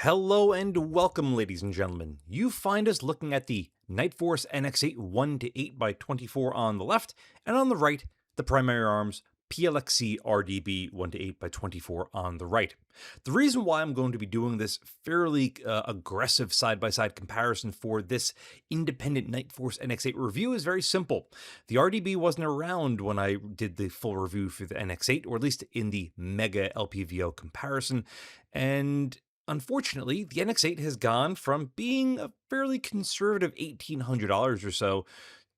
Hello and welcome, ladies and gentlemen. You find us looking at the Night Force NX8 1 to 8 by 24 on the left, and on the right, the Primary Arms PLXC RDB 1 to 8 by 24 on the right. The reason why I'm going to be doing this fairly aggressive side-by-side comparison for this independent Night Force NX8 review is very simple. The RDB wasn't around when I did the full review for the NX8, or at least in the Mega LPVO comparison, and unfortunately, the NX8 has gone from being a fairly conservative $1,800 or so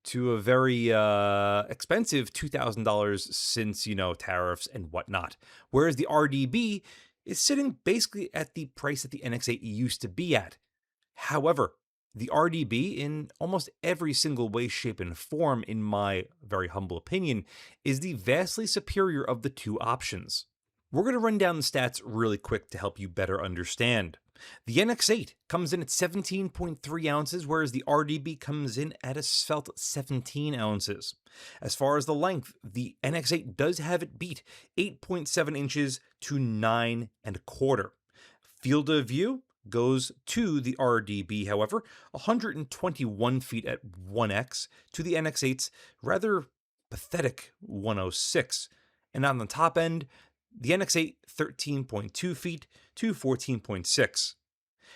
to a very expensive $2,000 since, tariffs and whatnot. Whereas the RDB is sitting basically at the price that the NX8 used to be at. However, the RDB, in almost every single way, shape, and form, in my very humble opinion, is the vastly superior of the two options. We're going to run down the stats really quick to help you better understand. The NX8 comes in at 17.3 ounces, whereas the RDB comes in at a svelte 17 ounces. As far as the length, the NX8 does have it beat, 8.7 inches to 9.25. Field of view goes to the RDB, however, 121 feet at 1x to the NX8's rather pathetic 106. And on the top end, the NX8 13.2 feet to 14.6.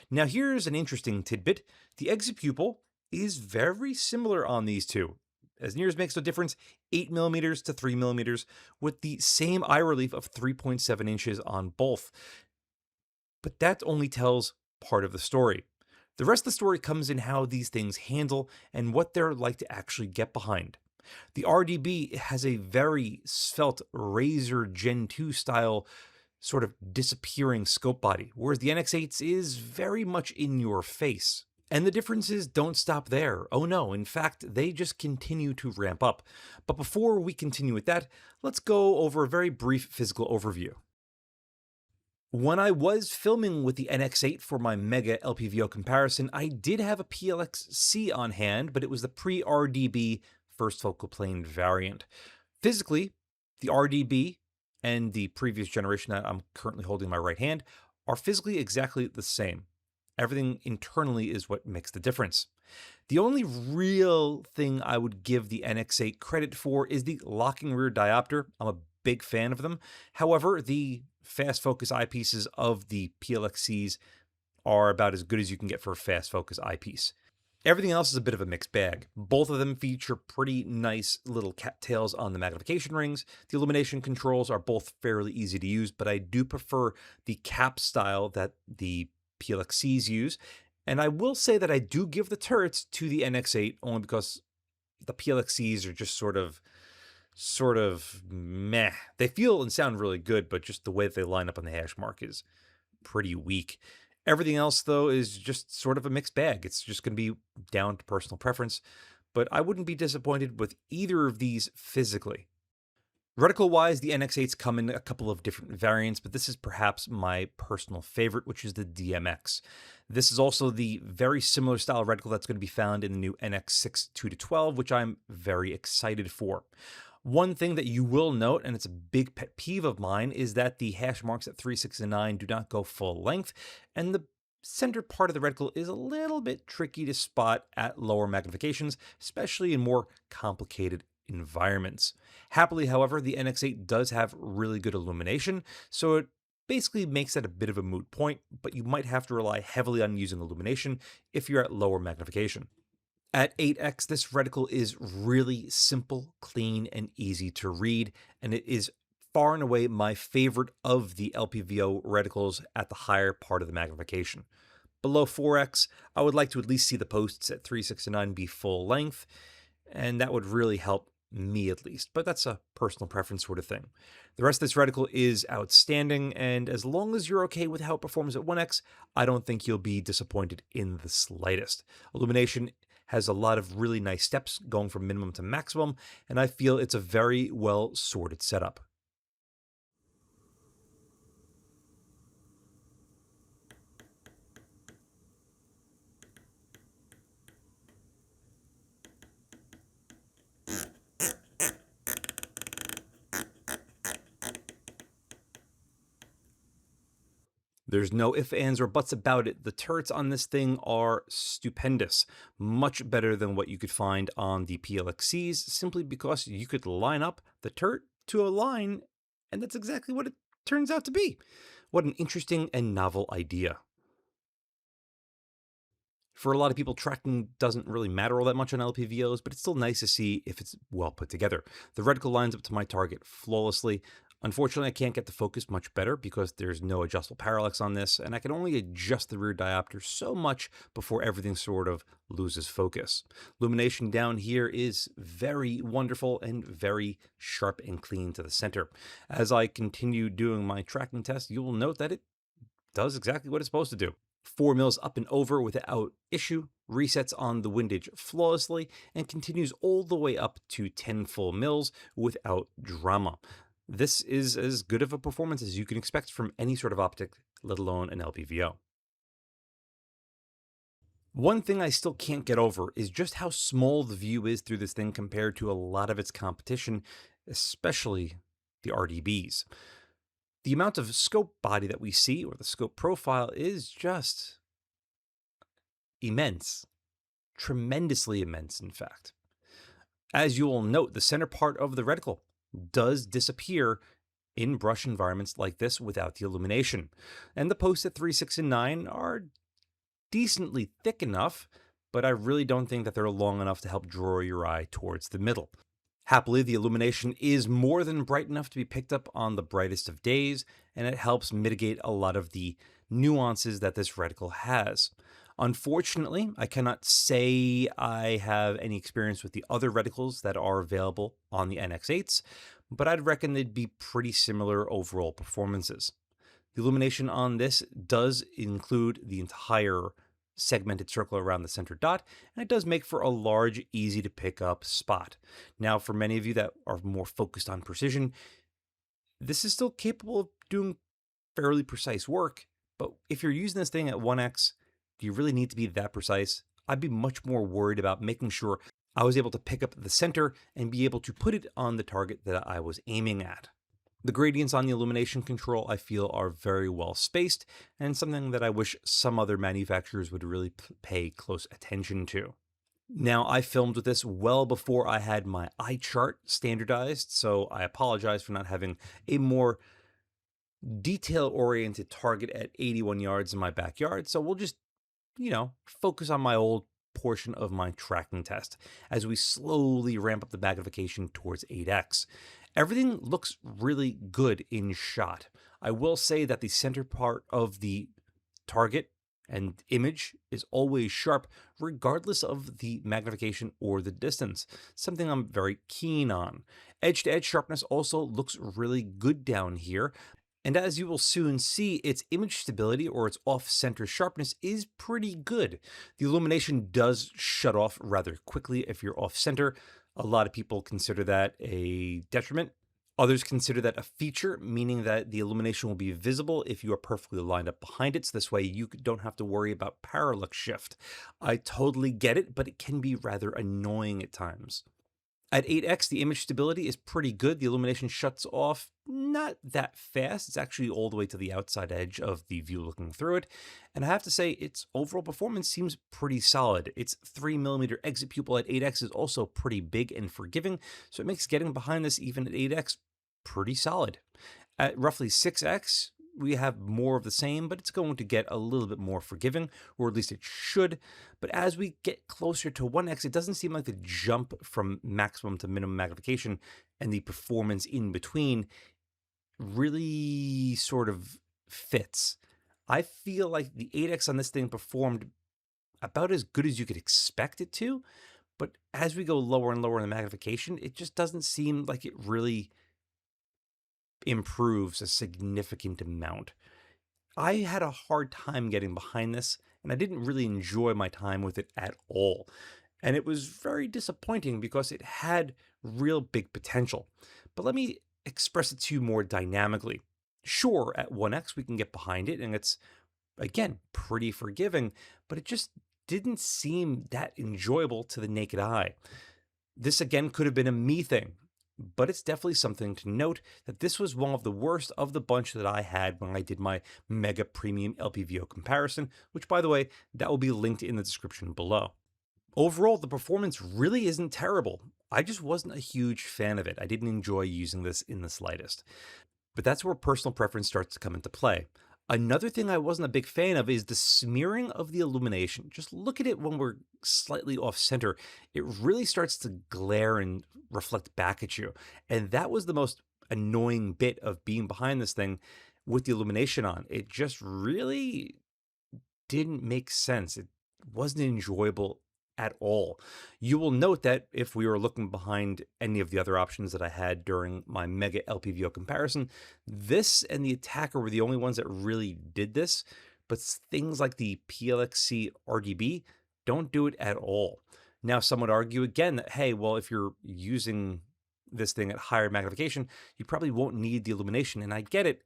Now here's an interesting tidbit. The exit pupil is very similar on these two. As near as makes no difference, 8mm to 3mm, with the same eye relief of 3.7 inches on both. But that only tells part of the story. The rest of the story comes in how these things handle and what they're like to actually get behind. The RDB has a very svelte Razor Gen 2 style sort of disappearing scope body, whereas the NX8's is very much in your face. And the differences don't stop there. Oh no, in fact, they just continue to ramp up. But before we continue with that, let's go over a very brief physical overview. When I was filming with the NX8 for my Mega LPVO comparison, I did have a PLXC on hand, but it was the pre-RDB first focal plane variant. Physically, the RDB and the previous generation that I'm currently holding in my right hand are physically exactly the same. Everything internally is what makes the difference. The only real thing I would give the NX8 credit for is the locking rear diopter. I'm a big fan of them. However, the fast focus eyepieces of the PLXCs are about as good as you can get for a fast focus eyepiece. Everything else is a bit of a mixed bag. Both of them feature pretty nice little cattails on the magnification rings. The illumination controls are both fairly easy to use, but I do prefer the cap style that the PLXCs use. And I will say that I do give the turrets to the NX8 only because the PLXCs are just sort of meh. They feel and sound really good, but just the way that they line up on the hash mark is pretty weak. Everything else, though, is just sort of a mixed bag. It's just going to be down to personal preference, but I wouldn't be disappointed with either of these physically. Reticle-wise, the NX8s come in a couple of different variants, but this is perhaps my personal favorite, which is the DMX. This is also the very similar style reticle that's going to be found in the new NX6 2-12, which I'm very excited for. One thing that you will note, and it's a big pet peeve of mine, is that the hash marks at 3, 6, and 9 do not go full length, and the center part of the reticle is a little bit tricky to spot at lower magnifications, especially in more complicated environments. Happily, however, the NX8 does have really good illumination, so it basically makes that a bit of a moot point, but you might have to rely heavily on using illumination if you're at lower magnification. At 8x, this reticle is really simple, clean, and easy to read, and it is far and away my favorite of the LPVO reticles at the higher part of the magnification. Below 4x, I would like to at least see the posts at 3, 6, and 9 be full length, and that would really help me at least, but that's a personal preference sort of thing. The rest of this reticle is outstanding, and as long as you're okay with how it performs at 1x, I don't think you'll be disappointed in the slightest. Illumination has a lot of really nice steps going from minimum to maximum, and I feel it's a very well sorted setup. There's no ifs, ands, or buts about it. The turrets on this thing are stupendous. Much better than what you could find on the PLXCs, simply because you could line up the turret to a line, and that's exactly what it turns out to be. What an interesting and novel idea. For a lot of people, tracking doesn't really matter all that much on LPVOs, but it's still nice to see if it's well put together. The reticle lines up to my target flawlessly. Unfortunately, I can't get the focus much better because there's no adjustable parallax on this, and I can only adjust the rear diopter so much before everything sort of loses focus. Illumination down here is very wonderful and very sharp and clean to the center. As I continue doing my tracking test, you will note that it does exactly what it's supposed to do. 4 mils up and over without issue, resets on the windage flawlessly, and continues all the way up to 10 full mils without drama. This is as good of a performance as you can expect from any sort of optic, let alone an LPVO. One thing I still can't get over is just how small the view is through this thing compared to a lot of its competition, especially the RDBs. The amount of scope body that we see, or the scope profile, is just immense. Tremendously immense, in fact. As you will note, the center part of the reticle does disappear in brush environments like this without the illumination. And the posts at 3, 6, and 9 are decently thick enough, but I really don't think that they're long enough to help draw your eye towards the middle. Happily, the illumination is more than bright enough to be picked up on the brightest of days, and it helps mitigate a lot of the nuances that this reticle has. Unfortunately, I cannot say I have any experience with the other reticles that are available on the NX8s, but I'd reckon they'd be pretty similar overall performances. The illumination on this does include the entire segmented circle around the center dot, and it does make for a large, easy to pick up spot. Now, for many of you that are more focused on precision, this is still capable of doing fairly precise work, but if you're using this thing at 1x, do you really need to be that precise? I'd be much more worried about making sure I was able to pick up the center and be able to put it on the target that I was aiming at. The gradients on the illumination control, I feel, are very well spaced, and something that I wish some other manufacturers would really pay close attention to. Now, I filmed with this well before I had my eye chart standardized, so I apologize for not having a more detail-oriented target at 81 yards in my backyard, so we'll just, focus on my old portion of my tracking test as we slowly ramp up the magnification towards 8x. Everything looks really good in shot. I will say that the center part of the target and image is always sharp, regardless of the magnification or the distance, something I'm very keen on. Edge-to-edge sharpness also looks really good down here, and as you will soon see, its image stability, or its off-center sharpness, is pretty good. The illumination does shut off rather quickly if you're off-center. A lot of people consider that a detriment. Others consider that a feature, meaning that the illumination will be visible if you are perfectly lined up behind it, so this way you don't have to worry about parallax shift. I totally get it, but it can be rather annoying at times. At 8x, the image stability is pretty good. The illumination shuts off not that fast. It's actually all the way to the outside edge of the view looking through it. And I have to say, its overall performance seems pretty solid. Its 3mm exit pupil at 8x is also pretty big and forgiving, so it makes getting behind this even at 8x pretty solid. At roughly 6x, we have more of the same, but it's going to get a little bit more forgiving, or at least it should. But as we get closer to 1x, it doesn't seem like the jump from maximum to minimum magnification and the performance in between really sort of fits. I feel like the 8x on this thing performed about as good as you could expect it to, but as we go lower and lower in the magnification, it just doesn't seem like it really improves a significant amount. I had a hard time getting behind this, and I didn't really enjoy my time with it at all. And it was very disappointing because it had real big potential. But let me express it to you more dynamically. Sure, at 1x we can get behind it, and it's, again, pretty forgiving, but it just didn't seem that enjoyable to the naked eye. This, again, could have been a me thing. but it's definitely something to note that this was one of the worst of the bunch that I had when I did my Mega Premium LPVO comparison, which, by the way, that will be linked in the description below. Overall, the performance really isn't terrible. I just wasn't a huge fan of it. I didn't enjoy using this in the slightest. But that's where personal preference starts to come into play. Another thing I wasn't a big fan of is the smearing of the illumination. Just look at it when we're slightly off center. It really starts to glare and reflect back at you. And that was the most annoying bit of being behind this thing with the illumination on. It just really didn't make sense. It wasn't enjoyable at all. You will note that if we were looking behind any of the other options that I had during my Mega LPVO comparison, this and the Attacker were the only ones that really did this, but things like the PLXC RDB don't do it at all. Now, some would argue again that, hey, well, if you're using this thing at higher magnification, you probably won't need the illumination, and I get it,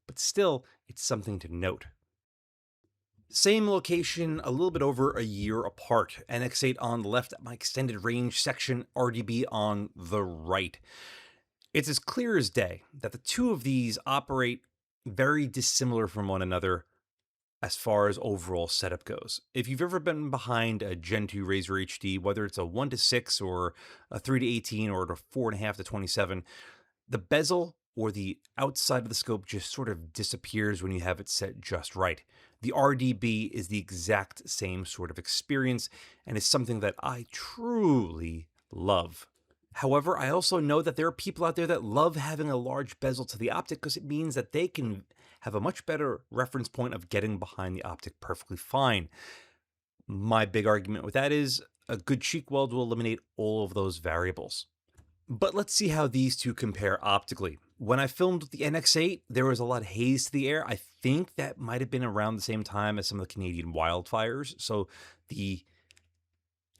but still, it's something to note. Same location, a little bit over a year apart. NX8 on the left, my extended range section, RDB on the right. It's as clear as day that the two of these operate very dissimilar from one another as far as overall setup goes. If you've ever been behind a Gen 2 Razor HD, whether it's a 1:6 or a 3:18 or a 4.5 to 27, the bezel or the outside of the scope just sort of disappears when you have it set just right. The RDB is the exact same sort of experience and is something that I truly love. However, I also know that there are people out there that love having a large bezel to the optic because it means that they can have a much better reference point of getting behind the optic perfectly fine. My big argument with that is a good cheek weld will eliminate all of those variables. But let's see how these two compare optically. When I filmed with the NX8, there was a lot of haze to the air. I think that might have been around the same time as some of the Canadian wildfires. So the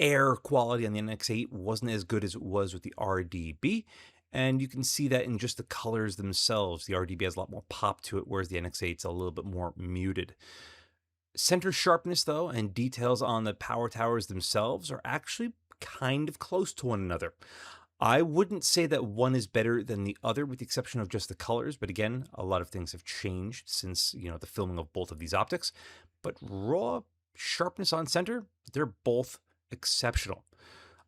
air quality on the NX8 wasn't as good as it was with the RDB. And you can see that in just the colors themselves. The RDB has a lot more pop to it, whereas the NX8 is a little bit more muted. Center sharpness, though, and details on the power towers themselves are actually kind of close to one another. I wouldn't say that one is better than the other with the exception of just the colors, but again, a lot of things have changed since, the filming of both of these optics. But raw sharpness on center, they're both exceptional.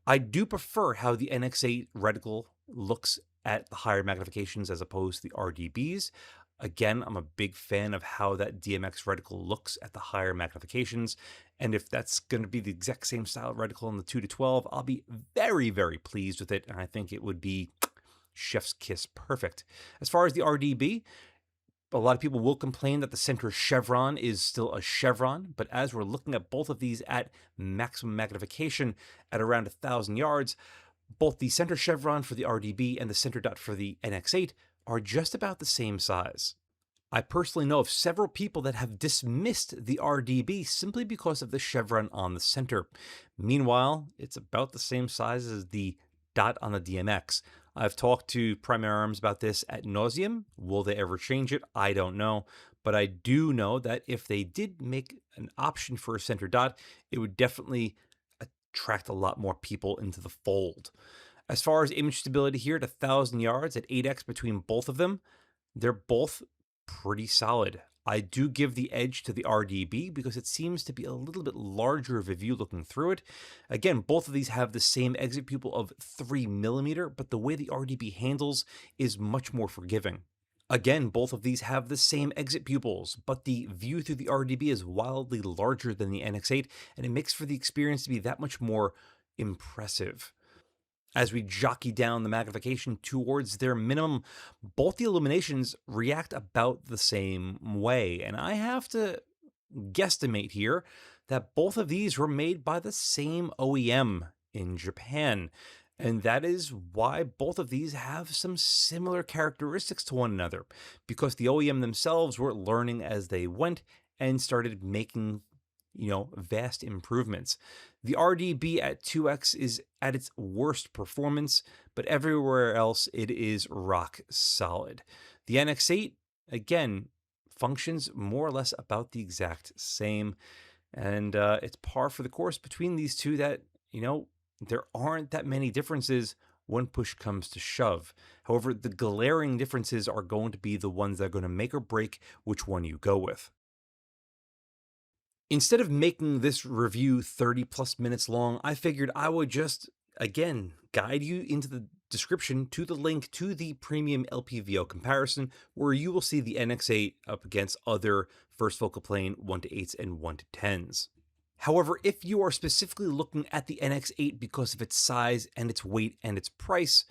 I do prefer how the NX8 reticle looks at the higher magnifications as opposed to the RDBs. Again, I'm a big fan of how that DMX reticle looks at the higher magnifications. And if that's going to be the exact same style reticle in the 2 to 12, I'll be very, very pleased with it. And I think it would be chef's kiss perfect. As far as the RDB, a lot of people will complain that the center chevron is still a chevron, but as we're looking at both of these at maximum magnification at around 1,000 yards, both the center chevron for the RDB and the center dot for the NX8 are just about the same size. I personally know of several people that have dismissed the RDB simply because of the chevron on the center. Meanwhile, it's about the same size as the dot on the DMX. I've talked to Primary Arms about this ad nauseum. Will they ever change it? I don't know. But I do know that if they did make an option for a center dot, it would definitely attract a lot more people into the fold. As far as image stability here at 1,000 yards at 8x between both of them, they're both pretty solid. I do give the edge to the RDB because it seems to be a little bit larger of a view looking through it. Again, both of these have the same exit pupil of 3mm, but the way the RDB handles is much more forgiving. Again, both of these have the same exit pupils, but the view through the RDB is wildly larger than the NX8, and it makes for the experience to be that much more impressive. As we jockey down the magnification towards their minimum, both the illuminations react about the same way. And I have to guesstimate here that both of these were made by the same OEM in Japan. And that is why both of these have some similar characteristics to one another, because the OEM themselves were learning as they went and started making vast improvements. The RDB at 2x is at its worst performance, but everywhere else it is rock solid. The NX8, again, functions more or less about the exact same, and it's par for the course between these two that, there aren't that many differences when push comes to shove. However, the glaring differences are going to be the ones that are going to make or break which one you go with. Instead of making this review 30 plus minutes long, I figured I would just, again, guide you into the description to the link to the premium LPVO comparison, where you will see the NX8 up against other first focal plane 1-8s and 1-10s. However, if you are specifically looking at the NX8 because of its size and its weight and its price,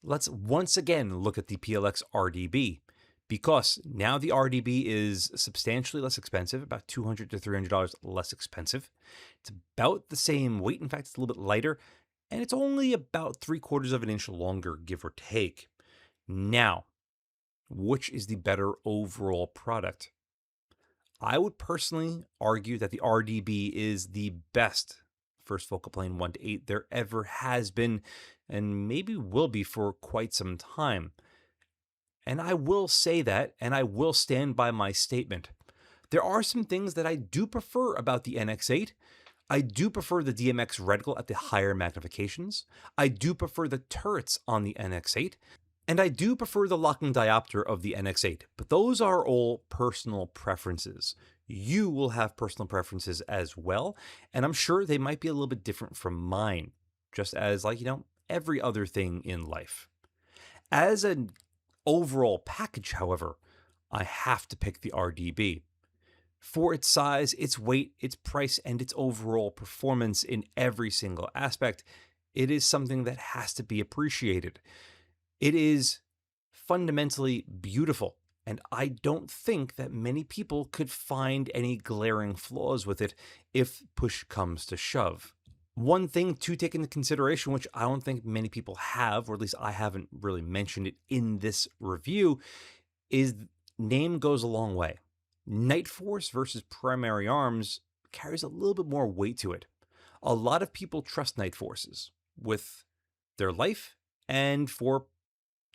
let's once again look at the PLX RDB, because now the RDB is substantially less expensive, about $200 to $300 less expensive. It's about the same weight. In fact, it's a little bit lighter, and it's only about 3/4 of an inch longer, give or take. Now, which is the better overall product? I would personally argue that the RDB is the best first focal plane 1-8 there ever has been, and maybe will be for quite some time. And I will say that, and I will stand by my statement. There are some things that I do prefer about the NX8. I do prefer the DMX reticle at the higher magnifications. I do prefer the turrets on the NX8. And I do prefer the locking diopter of the NX8. But those are all personal preferences. You will have personal preferences as well. And I'm sure they might be a little bit different from mine. Just as, like, every other thing in life. As an overall package, however, I have to pick the RDB. For its size, its weight, its price, and its overall performance in every single aspect, it is something that has to be appreciated. It is fundamentally beautiful, and I don't think that many people could find any glaring flaws with it if push comes to shove. One thing to take into consideration, which I don't think many people have, or at least I haven't really mentioned it in this review, is name goes a long way. Night Force versus Primary Arms carries a little bit more weight to it. A lot of people trust Night Forces with their life and for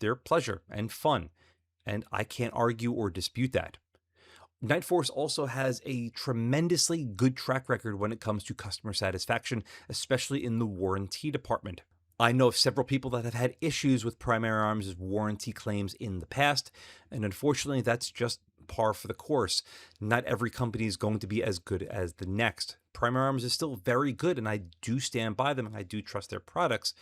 their pleasure and fun, and I can't argue or dispute that. Night Force also has a tremendously good track record when it comes to customer satisfaction, especially in the warranty department. I know of several people that have had issues with Primary Arms' warranty claims in the past, and unfortunately that's just par for the course. Not every company is going to be as good as the next. Primary Arms is still very good, and I do stand by them, and I do trust their products,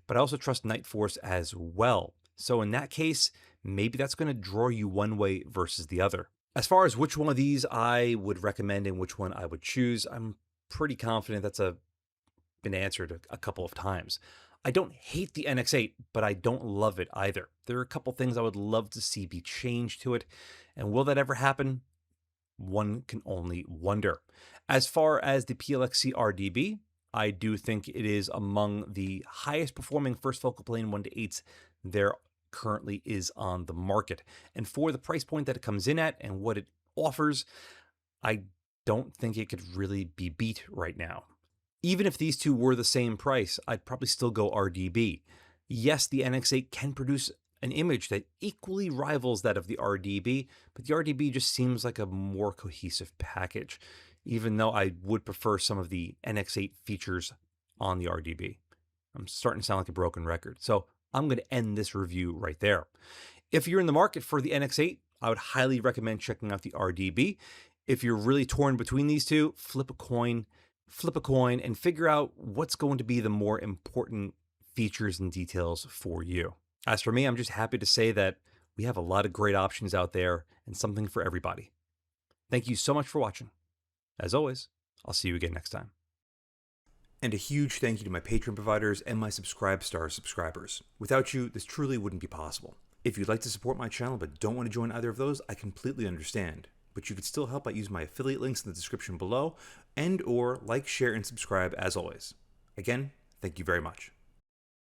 but I also trust Night Force as well. So in that case, maybe that's going to draw you one way versus the other. As far as which one of these I would recommend and which one I would choose, I'm pretty confident that's been answered a couple of times. I don't hate the NX8, but I don't love it either. There are a couple things I would love to see be changed to it, and will that ever happen? One can only wonder. As far as the PLXC RDB, I do think it is among the highest performing first focal plane 1-8s there currently is on the market. And for the price point that it comes in at and what it offers, I don't think it could really be beat right now. Even if these two were the same price, I'd probably still go RDB. Yes, the NX8 can produce an image that equally rivals that of the RDB, but the RDB just seems like a more cohesive package, even though I would prefer some of the NX8 features on the RDB. I'm starting to sound like a broken record, so I'm going to end this review right there. If you're in the market for the NX8, I would highly recommend checking out the RDB. If you're really torn between these two, flip a coin and figure out what's going to be the more important features and details for you. As for me, I'm just happy to say that we have a lot of great options out there and something for everybody. Thank you so much for watching. As always, I'll see you again next time. And a huge thank you to my Patreon providers and my Subscribe subscribers. Without you, this truly wouldn't be possible. If you'd like to support my channel but don't want to join either of those, I completely understand. But you could still help by using my affiliate links in the description below, and or like, share, and subscribe as always. Again, thank you very much.